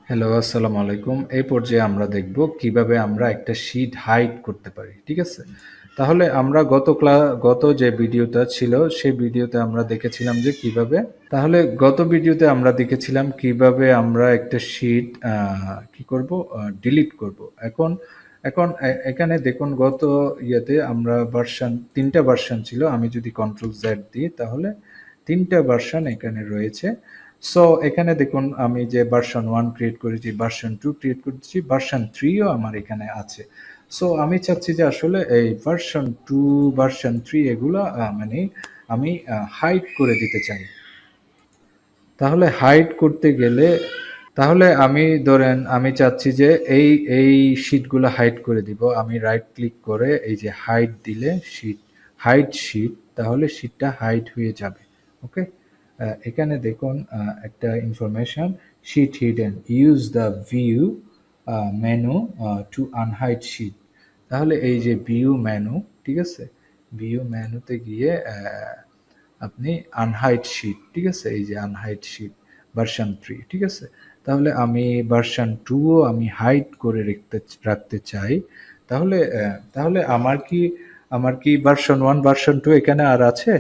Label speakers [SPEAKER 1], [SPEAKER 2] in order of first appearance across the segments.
[SPEAKER 1] Hello, আসসালামু আলাইকুম। এই পর্যায়ে আমরা দেখব কিভাবে আমরা একটা শীট হাইড করতে পারি। ঠিক আছে? তাহলে আমরা গত যে ভিডিওটা ছিল, সেই ভিডিওতে আমরা দেখেছিলাম যে কিভাবে গত ভিডিওতে আমরা দেখেছিলাম কিভাবে আমরা একটা শীট কি করব? ডিলিট করব। এখন এখন এখানে দেখুন গত ইয়েতে আমরা ভার্সন ৩ টা ভার্সন ছিল। আমি যদি কন্ট্রোল জেড দিই তাহলে ৩ টা ভার্সন এখানে রয়েছে। সো এখানে দেখুন আমি যে ভার্সন 1 ক্রিয়েট করেছি, ভার্সন 2 ক্রিয়েট করেছি, ভার্সন 3 ও আমার এখানে আছে। সো আমি চাচ্ছি যে আসলে এই ভার্সন 2, ভার্সন 3 এগুলা মানে আমি হাইড করে দিতে চাই। তাহলে হাইড করতে গেলে আমি ধরেন আমি চাচ্ছি যে এই শীটগুলো হাইড করে দিব। আমি রাইট ক্লিক করে এই যে হাইড দিলে হাইড শীট, তাহলে শীটটা হাইড হয়ে যাবে। ওকে, এখানে দেখুন একটা information, sheet hidden, use the view menu to unhide sheet. তাহলে এই যে ভিউ মেনু, ঠিক আছে, ভিউ মেনুতে গিয়ে আপনি আনহাইড শীট, ঠিক আছে, এই যে আনহাইড শীট ভার্সন 3, ঠিক আছে। তাহলে আমি ভার্সন 2 ও আমি হাইড করে রাখতে চাই। তাহলে আমার কি ভার্সন 1 ভার্সন 2 এখানে আর আছে?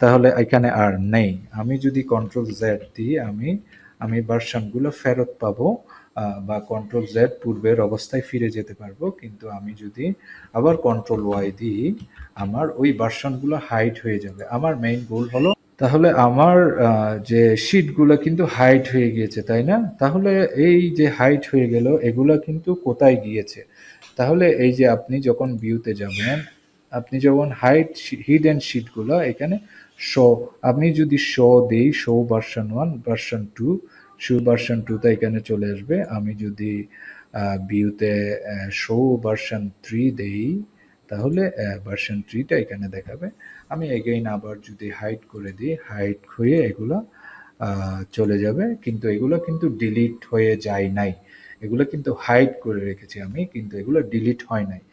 [SPEAKER 1] তাহলে এখানে আর নেই। আমি যদি কন্ট্রোল জেড দিই আমি ভার্সনগুলো ফেরত পাবো, বা কন্ট্রোল জেড পূর্বের অবস্থায় ফিরে যেতে পারবো। কিন্তু আমি যদি আবার কন্ট্রোল ওয়াই দিই আমার ওই ভার্সনগুলো হাইড হয়ে যাবে। আমার মেইন গোল হলো, তাহলে আমার যে শিটগুলো কিন্তু হাইড হয়ে গিয়েছে, তাই না? তাহলে এই যে হাইড হয়ে গেল এগুলা কিন্তু কোথায় গিয়েছে? তাহলে এই যে আপনি যখন ভিউতে যাবেন, আপনি যখন হিডেন শিটগুলো এখানে শো, আপনি যদি শো দেই, show version 1 version 2, show version 2 তে এখানে চলে আসবে। আমি যদি ভিউতে শো ভার্সন 3 দেই তাহলে ভার্সন 3 টা এখানে দেখাবে। আমি এগেইন আবার যদি হাইড করে দিই, হাইড হয়ে এগুলো চলে যাবে, কিন্তু এগুলো কিন্তু ডিলিট হয়ে যায় নাই। এগুলো কিন্তু হাইড করে রেখেছি আমি, কিন্তু এগুলো ডিলিট হয় নাই।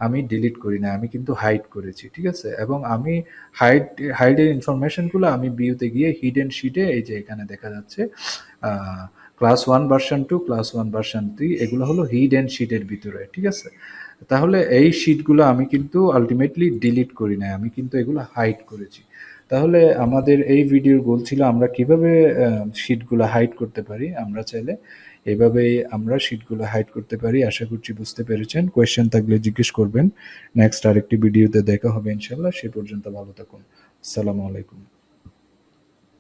[SPEAKER 1] আমি ডিলিট করি না, আমি কিন্তু হাইড করেছি, ঠিক আছে। এবং আমি হাইডের ইনফরমেশনগুলো আমি ভিউতে গিয়ে হিডেন শিটে এই যে এখানে দেখা যাচ্ছে ক্লাস 1 ভার্সন 2, ক্লাস 1 ভার্সন 3, এগুলো হলো হিডেন শিটের ভিতরে, ঠিক আছে। তাহলে এই শিটগুলো আমি কিন্তু আলটিমেটলি ডিলিট করি নাই, আমি কিন্তু এগুলো হাইড করেছি। তাহলে আমাদের এই ভিডিওর গোল ছিল আমরা কিভাবে শিটগুলো হাইড করতে পারি। আমরা চাইলে এভাবেই আমরা শিটগুলো হাইড করতে পারি। আশা করছি বুঝতে পেরেছেন। কোয়েশ্চেন থাকলে জিজ্ঞেস করবেন। নেক্সট আরেকটি ভিডিওতে দেখা হবে ইনশাল্লাহ। সে পর্যন্ত ভালো থাকুন। আসসালামু আলাইকুম।